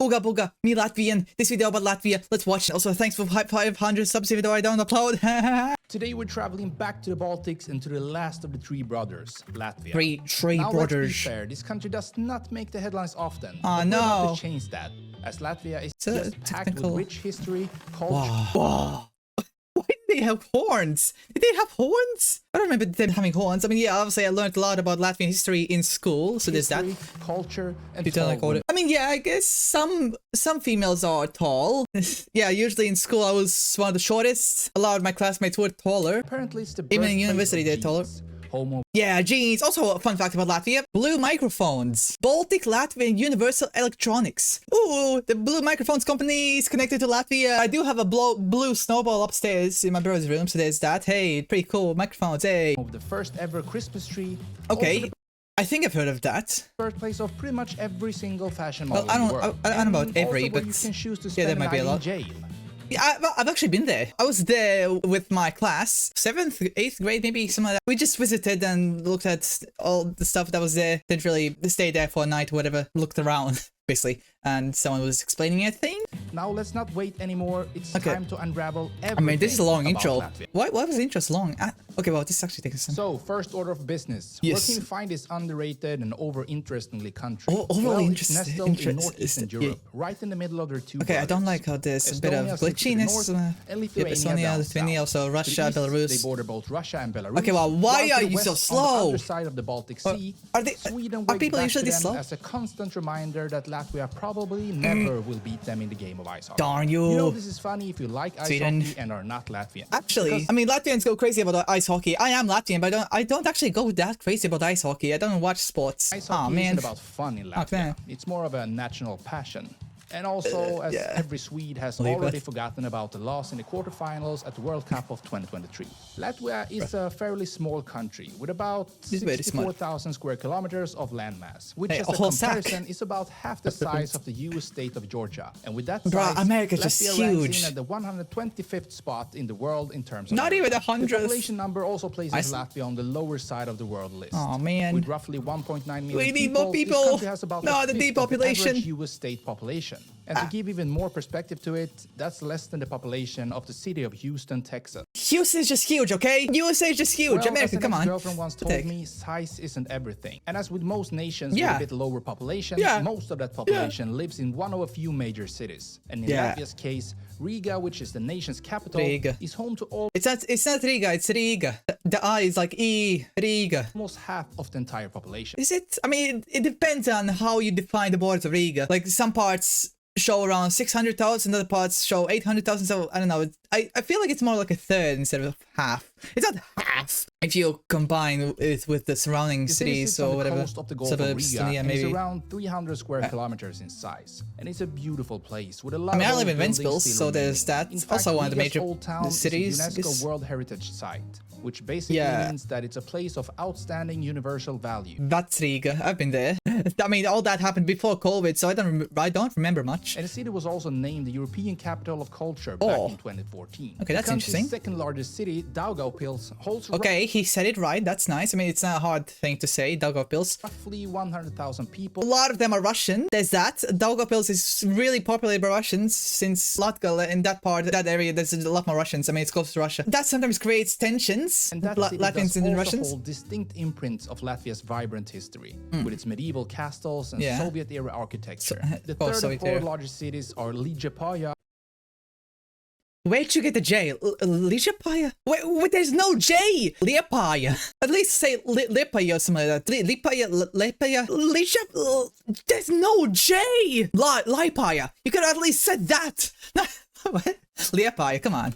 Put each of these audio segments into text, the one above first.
Booga booga, me Latvian. This video about Latvia. Let's watch it. Also, thanks for 500 subs even though I don't upload. Today we're traveling back to the Baltics and to the last of the three brothers, Latvia. Three now, brothers. Let's be fair, this country does not make the headlines often. Oh but no. we're about to change that, as Latvia is just packed with rich history, culture. Wow. Why did they have horns? Did they have horns? I don't remember them having horns. I mean, yeah, obviously I learned a lot about Latvian history in school, so there's that. Culture, and I mean, yeah, I guess some females are tall. Yeah, usually in school I was one of the shortest. A lot of my classmates were taller. Apparently it's the even in university they're taller. Yeah, jeans. Also, a fun fact about Latvia. Blue microphones. Baltic Latvian Universal Electronics. Ooh, the blue microphones company is connected to Latvia. I do have a blue snowball upstairs in my brother's room, so there's that. Hey, pretty cool microphones, hey. The first ever Christmas tree. Okay, I think I've heard of that. Birthplace of pretty much every single fashion model well, in the world. I don't know about every, but you can choose to yeah, spend there might be a lot. jail. Yeah, I've actually been there. I was there with my class, 7th, 8th grade, maybe, something like that. We just visited and looked at all the stuff that was there. Didn't really stay there for a night or whatever. Looked around, basically. And someone was explaining a thing. Now let's not wait anymore. It's time to unravel everything. I mean, this is a long intro. Latvia. Why was the intro so long? Okay, well, this actually takes some. So, first order of business. Yes. Where can you find this underrated and over-interestingly country? Overly interesting. It's nestled in northeastern Europe, right in the middle of their two Okay, I don't like how there's a bit of glitchiness. Estonia, Lithuania, also Russia, Belarus. They border both Russia and Belarus. Okay, well, why are you so slow? On the other side of the Baltic Sea, Are people usually this slow? As a constant reminder that Latvia probably never will beat them in the game of ice hockey. Darn you. You know, this is funny if you like ice hockey and are not Latvian. Actually, I mean, Latvians go crazy about ice hockey. I am Latvian, but I don't actually go that crazy about ice hockey. I don't watch sports. Ice hockey isn't about fun in Latvia. It's more of a national passion. And also, as every Swede has already forgotten about the loss in the quarterfinals at the World Cup of 2023. Latvia is a fairly small country with about 64,000 square kilometers of landmass, which as a comparison is about half the size of the US state of Georgia. And with that size, America's just Latvia huge. ranks in at the 125th spot in the world in terms of not even the 100th. The population number also places Latvia on the lower side of the world list. Oh man. With roughly 1.9 million we need people, more people. This country has about the depopulation. The US state population. And to give even more perspective to it, that's less than the population of the city of Houston, Texas. Houston is just huge, okay? USA is just huge. Well, America, come on. My girlfriend once told me, size isn't everything. And as with most nations with a bit lower population, most of that population lives in one of a few major cities. And in Latvia's case, Riga, which is the nation's capital, is home to all... It's not Riga, it's Riga. The I is like E, Riga. Almost half of the entire population. Is it? I mean, it depends on how you define the borders of Riga. Like, some parts show around 600,000, other parts show 800,000, so I don't know. I feel like it's more like a third instead of half. It's not half if you combine it with the surrounding cities or whatever. Coast of the Gulf suburbs, of Riga, yeah, maybe. It's around 300 square kilometers in size, and it's a beautiful place with a lot. I mean, of I live in buildings Ventspils, so there's that. In also fact, one of the major Old Town cities. Is a UNESCO World Heritage Site, which basically means that it's a place of outstanding universal value. That's Riga. I've been there. I mean, all that happened before COVID, so I don't remember much. And the city was also named the European Capital of Culture back in 2014. Okay, that's interesting. The second largest city, Daugavpils, holds he said it right. That's nice. I mean, it's not a hard thing to say. Daugavpils. Roughly 100,000 people. A lot of them are Russian. There's that. Daugavpils is really populated by Russians since Latgal in that part, that area, there's a lot more Russians. I mean, it's close to Russia. That sometimes creates tensions. And that Latvians and Russians hold distinct imprints of Latvia's vibrant history, with its medieval castles and Soviet-era architecture. The third and fourth largest cities are Liepāja. Where'd you get the J? Liepāja? Wait, there's no J! Liepāja. At least say Liepāja or something like that. Liepāja? There's no J! Liepāja. You could have at least said that. What? Liepāja, come on.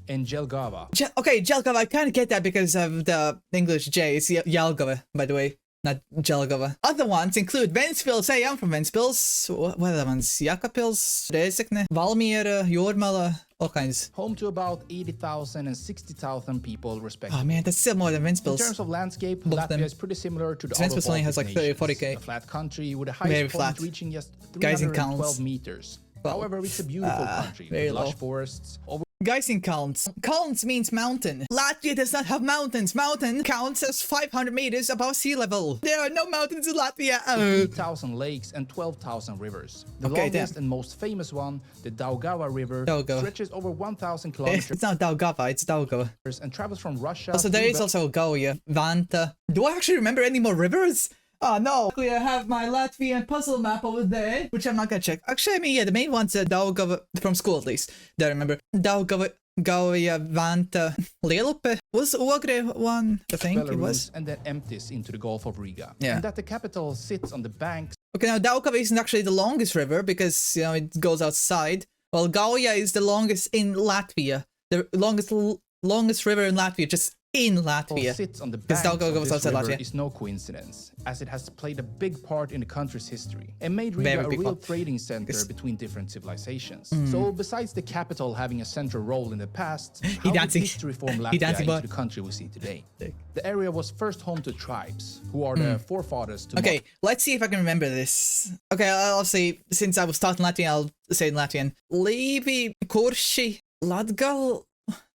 And Jelgava. Okay, Jelgava, I kind of get that because of the English J. It's Jelgava, by the way. Not Jelgava. Other ones include Ventspils. Hey, I'm from Ventspils. What are the ones? Jēkabpils, Rēzekne, Valmiera, Jūrmala, all kinds. Home to about 80,000 and 60,000 people, respectively. Oh man, that's still more than Ventspils. In terms of landscape, Latvia is pretty similar to the other Ventspils only has like 30-40k. A flat country with a highest point reaching just 312 meters. However, it's a beautiful country with lush forests. Geising counts. Counts means mountain. Latvia does not have mountains. Mountain counts as 500 meters above sea level. There are no mountains in Latvia. 3,000 lakes and 12,000 rivers. The longest and most famous one, the Daugava River, stretches over 1,000 kilometers. It's not Daugava, it's Daugava. And travels from Russia. Also, there is also Gauja, Vanta. Do I actually remember any more rivers? Oh no. I have my Latvian puzzle map over there, which I'm not gonna check. Actually, I mean, yeah, the main one's Daugava, from school at least, that I remember. Daugava, Gauja, Vanta, Lielupe. Was Ogre one? I think Belarus, it was. And then empties into the Gulf of Riga. Yeah. And that the capital sits on the banks. Okay, now Daugava isn't actually the longest river because, you know, it goes outside. Well, Gauja is the longest in Latvia. The longest river in Latvia, just in Latvia. Sits on the banks of this river is no coincidence, as it has played a big part in the country's history and made Riga a real trading center between different civilizations. So besides the capital having a central role in the past, how did history form Latvia into the country we see today? The area was first home to tribes, who are the forefathers to... Okay, let's see if I can remember this. Okay, I'll say, since I was taught in Latvian, I'll say in Latvian. Līvi, Kurši, Latgal...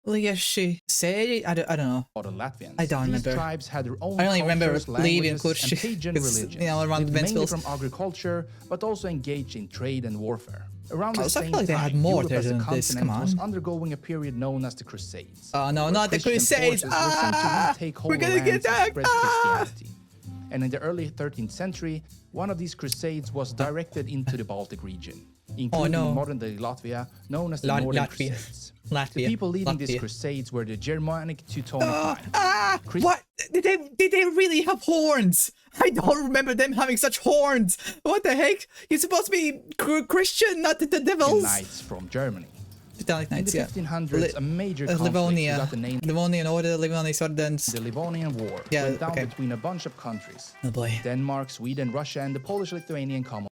Lieši, Sēri, I don't know. Or the Latvians. I don't remember. These tribes had their own I only remember Līvi and Kurši. pagan religions, you know, around mainly from agriculture, but also engaged in trade and warfare. Around the same I feel like they had time, more Europe as a this. Come on. was undergoing a period known as the Crusades. Oh no, not the Crusades! We're gonna get that! Christianity. And in the early 13th century, one of these crusades was directed into the Baltic region, including modern-day Latvia, known as the Northern Crusades. The people leading these crusades were the Germanic Teutonic Knights. What? Did they really have horns? I don't remember them having such horns. What the heck? You're supposed to be Christian, not the devils. Knights from Germany. Teutonic Knights, in the 1500s, a major conflict got the name Livonian Order, Livonian Ordens. The Livonian War went down between a bunch of countries. Oh boy. Denmark, Sweden, Russia, and the Polish-Lithuanian Commonwealth.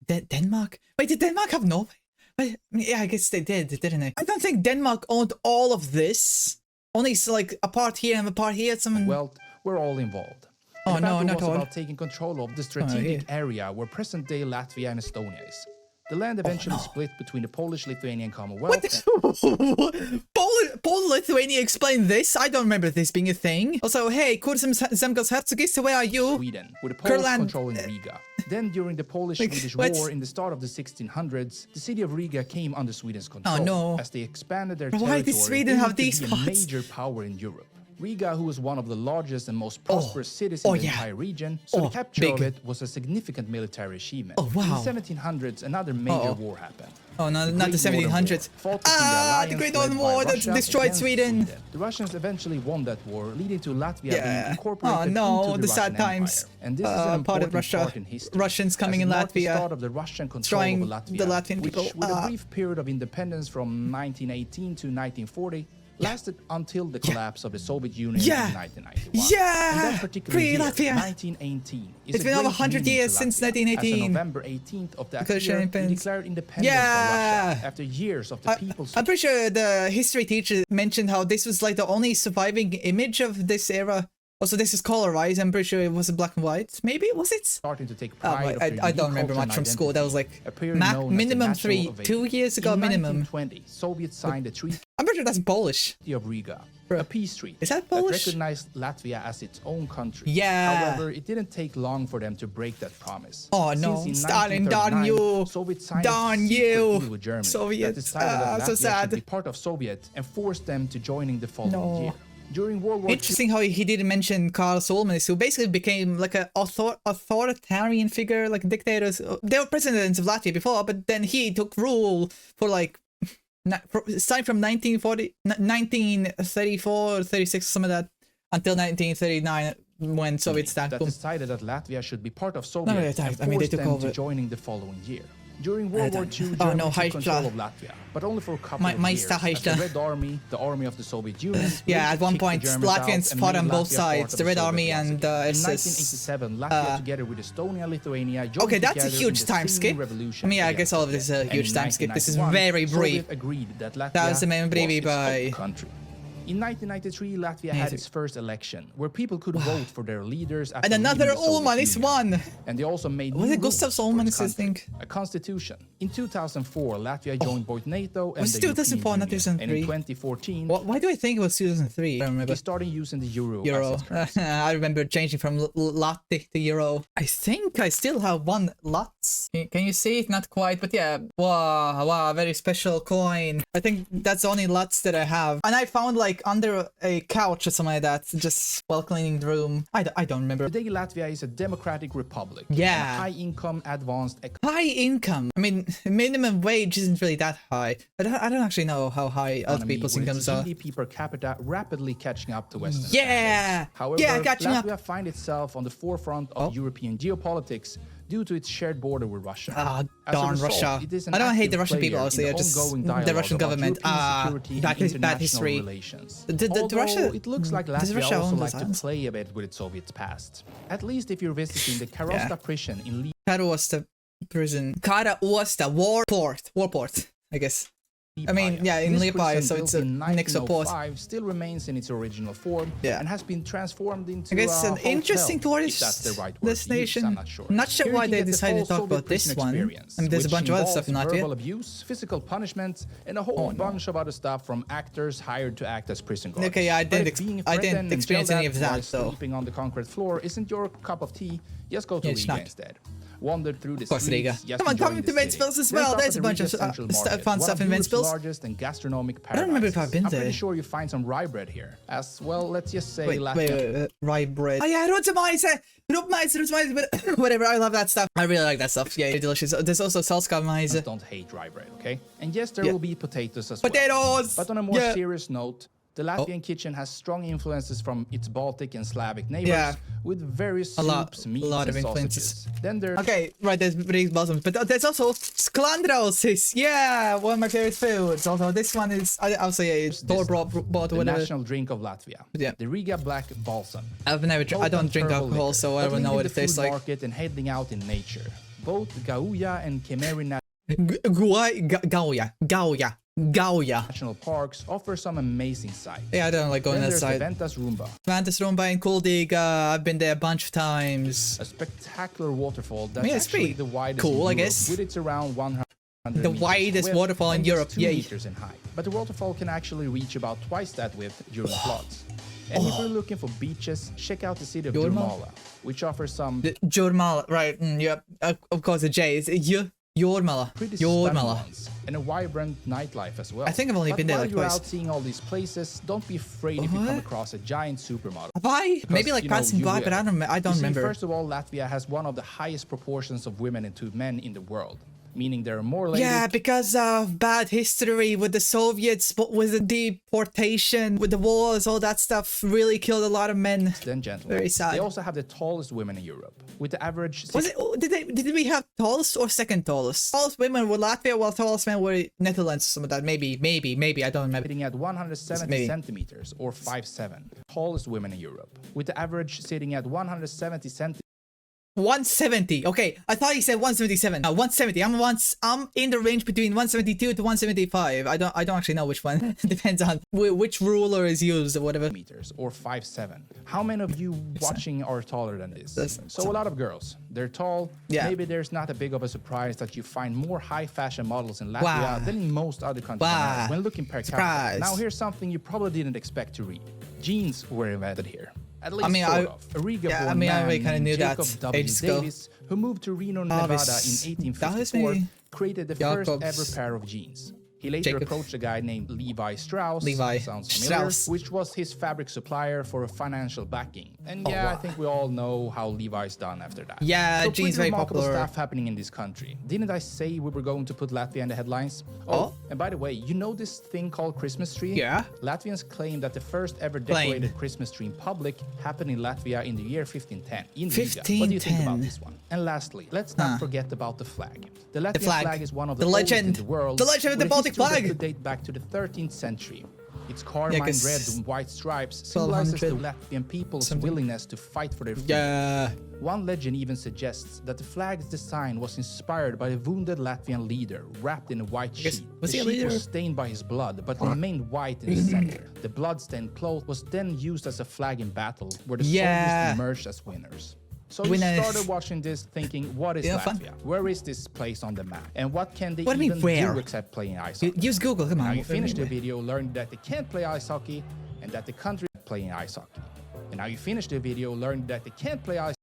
Denmark? Wait, did Denmark have Norway? Wait, yeah, I guess they did, didn't they? I don't think Denmark owned all of this. Only like a part here and a part here. Well, we're all involved. Oh no, not all. About taking control of the strategic area where present-day Latvia and Estonia is. The land eventually split between the Polish-Lithuanian Commonwealth. Polish-Lithuania explained this? I don't remember this being a thing. Also, hey, Kursum Zemgals Hercogis, where are you? Sweden, with the Poles controlling Riga. Then, during the Polish-Swedish War in the start of the 1600s, the city of Riga came under Sweden's control as they expanded their territory. Why did Sweden have these spots? A major power in Europe. Riga, who was one of the largest and most prosperous cities in the entire region, so the capture of it was a significant military achievement. In the 1700s, another major war happened. Oh, no, not the 1700s. The Great Northern War that destroyed Sweden. The Russians eventually won that war, leading to Latvia being incorporated into the the sad Russian times. Empire. And this is an part of important Russia. part in history. Russians coming in Latvia, the start of the Russian control of Latvia, the Latvian people. Which, with a brief period of independence from 1918 to 1940, lasted until the collapse of the Soviet Union in 1991. Yeah! And that particular year, Latvia. 1918, it's been over 100 years since 1918. As on November 18th of that year, we declared independence from Russia after years of the people's... I'm pretty sure the history teacher mentioned how this was like the only surviving image of this era. Also, this is colorized. I'm pretty sure it wasn't black and white. Maybe, was it? Starting to take pride I don't remember much from school. That was like minimum 2 years ago, minimum. 1920, Soviets signed a treaty I'm pretty sure that's Polish. of Riga, a peace treaty Is that Polish? recognized Latvia as its own country. Yeah. However, it didn't take long for them to break that promise. Oh no, Since in Stalin, darn 1939, you! Soviets signed Darn a secret you! deal with Germany Soviets, that decided that so Latvia sad. should be part of Soviet and forced them to joining the following year. During World War II, Interesting how he didn't mention Karl Solomons, who basically became like an authoritarian figure, like dictators. They were presidents of Latvia before, but then he took rule for like starting from 1934 or 36, some of that, until 1939 when Soviets started. That decided that Latvia should be part of Soviet and forced them to joining the following year. During World War II, Germany took control of Latvia, but only for a couple of years. As the Red Army, the army of the Soviet Union, at one point, Latvians fought on both sides, the Red Army and SS. In 1987, Latvia, together with Estonia, Lithuania, joined that's a huge time skip. I mean, I guess all of this is a huge time skip. This is very brief. Agreed that That was the main brief by... In 1993, Latvia had its first election, where people could vote for their leaders after And another Ulmanis won. And they also made Was it Gustav Ulmanis, I country, think? a constitution. In 2004, Latvia joined both NATO and Was the it 2004, not European Union. 2003? And in 2014, Why do I think it was 2003? I don't remember. they started using the euro. Euro. I remember changing from Lati to Euro. I think I still have one Lats. Can you see it? Not quite, but yeah. Wow, very special coin. I think that's the only Lats that I have. And I found like under a couch or something like that, just while cleaning the room. I don't remember. Today, Latvia is a democratic republic. Yeah. High-income, advanced high income. I mean, minimum wage isn't really that high. I don't actually know how high other people's incomes are. GDP per capita rapidly catching up to Western standards. However, catching Latvia up. finds itself on the forefront of European geopolitics due to its shared border with Russia. Darn Russia. I don't hate the Russian people, honestly. I just the Russian government. Bad history. Although it looks like Latvia also likes to play a bit with its Soviet past. At least if you're visiting the Karosta prison in Karosta prison. Karosta warport, I guess. I mean, yeah, in Liepāja, so it's a next to port. Still remains in its original form and has been transformed into I guess an interesting tourist destination. I'm not sure why they decided to talk about this one. I mean, there's a bunch of other stuff in Latvia. Verbal abuse, physical punishment, and a whole bunch of other stuff from actors hired to act as prison guards. Okay, yeah, I didn't experience any of that, though. Sleeping on the concrete floor isn't your cup of tea. Just go to Riga instead. Wandered through the streets. Come on, come to Ventspils as well. There's a bunch of fun stuff in Ventspils. Largest and gastronomic I don't remember if I've been there. I'm pretty sure you find some rye bread here. As well, let's just say wait, rye bread. Oh yeah, rotamaise, but whatever. I love that stuff. I really like that stuff. Yeah, delicious. There's also salskamaise. Don't hate rye bread, okay? And yes, there will be potatoes as well. But on a more serious note, the Latvian kitchen has strong influences from its Baltic and Slavic neighbors, with various soups, meats, and sausages. Then there's there's big blossoms, but there's also sklandrausis. Yeah, one of my favorite foods. Although this one is, I'll say, store bought the whatever. national drink of Latvia. Yeah. The Riga Black Balsam. I don't drink alcohol, so I don't know what it tastes like. Market and heading out in nature. Both Gauja and Kemeri Gauja national parks offer some amazing sights. Yeah, I don't like going outside. Ventas Rumba. Ventas Rumba in Kuldiga. I've been there a bunch of times. A spectacular waterfall that's actually the widest cool, in Europe, I guess. with its around 100 the widest waterfall in Europe. 2 meters in height. But the waterfall can actually reach about twice that width during floods. And if you're looking for beaches, check out the city of Jurmala, which offers some... Jurmala, right, yep. Of course, the J is Jurmala. Ones, and a vibrant nightlife as well. I think I've only been there like twice. While you're twice. out seeing all these places, don't be afraid if you come across a giant supermodel. Have I? Maybe like passing by, but I don't remember. First of all, Latvia has one of the highest proportions of women to men in the world. Meaning there are more ladies. Yeah, because of bad history with the Soviets, but with the deportation, with the wars, all that stuff really killed a lot of men. Then gentlemen. Very sad. They also have the tallest women in Europe, with the average. Did we have tallest or second tallest? Tallest women were Latvia, while tallest men were Netherlands. Some of that, maybe. I don't remember. Sitting at 170 centimeters or 5'7". Tallest women in Europe, with the average sitting at 170 centimeters. 170. Okay, I thought you said 177. 170. I'm in the range between 172 to 175. I don't actually know which one. Depends on which ruler is used or whatever. Meters or 5'7". How many of you watching are taller than this? So a lot of girls. They're tall. Yeah. Maybe there's not a big of a surprise that you find more high fashion models in Latvia than in most other countries when looking per capita. Now here's something you probably didn't expect to read. Jeans were invented here. At least sort of. A Riga-born man named Jacob W. Davis, who moved to Reno, Nevada in 1854, created the first ever pair of jeans. He later approached a guy named Levi Strauss, sounds familiar, which was his fabric supplier for financial backing. And I think we all know how Levi's done after that. Yeah, so jeans very remarkable popular. Stuff happening in this country. Didn't I say we were going to put Latvia in the headlines? And by the way, you know this thing called Christmas tree? Yeah. Latvians claim that the first ever decorated Christmas tree in public happened in Latvia in the year 1510 in Riga. What do you think about this one? And lastly, let's not forget about the flag. The Latvian flag is one of the oldest in the world. The legend of the Baltic flag. That date back to the 13th century. Its carmine red and white stripes symbolizes the Latvian people's willingness to fight for their freedom. One legend even suggests that the flag's design was inspired by the wounded Latvian leader wrapped in a white sheet. The sheet was stained by his blood, but remained white in the center. The blood-stained cloth was then used as a flag in battle, where the soldiers emerged as winners. So you started watching this thinking, what is Latvia? Where is this place on the map? And what can they even do except playing ice hockey? Use Google, come on. Now you finished the video learning that they can't play ice hockey and that the country is playing ice hockey. And now you finished the video learning that they can't play ice.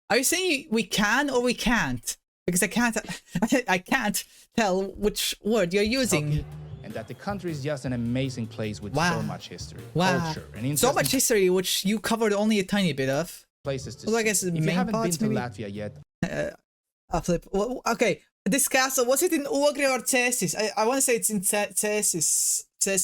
Are you saying we can or we can't? Because I can't tell which word you're using. And that the country is just an amazing place with so much history, culture, and so much history, which you covered only a tiny bit of. Places to see. I guess if you haven't been to Latvia yet. I'll flip. Well, okay, this castle, was it in Ogre or Cesis? I want to say it's in Cesis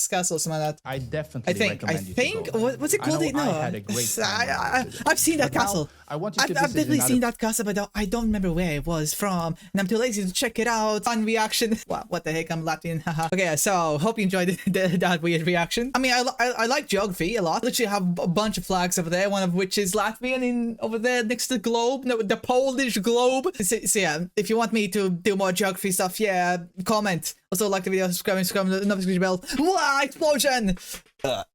castle or something like that. I definitely recommend you to go. What's it called? I had a great time. I've seen that castle. I want you to I've definitely seen that castle, but I don't remember where it was from, and I'm too lazy to check it out. Fun reaction. Wow, what the heck? I'm Latvian. Okay, so hope you enjoyed that weird reaction. I mean, I like geography a lot. Literally have a bunch of flags over there, one of which is Latvian over there next to the globe, no, the Polish globe. So yeah, if you want me to do more geography stuff, comment. Also like the video, subscribe, the notification bell. Wow, explosion!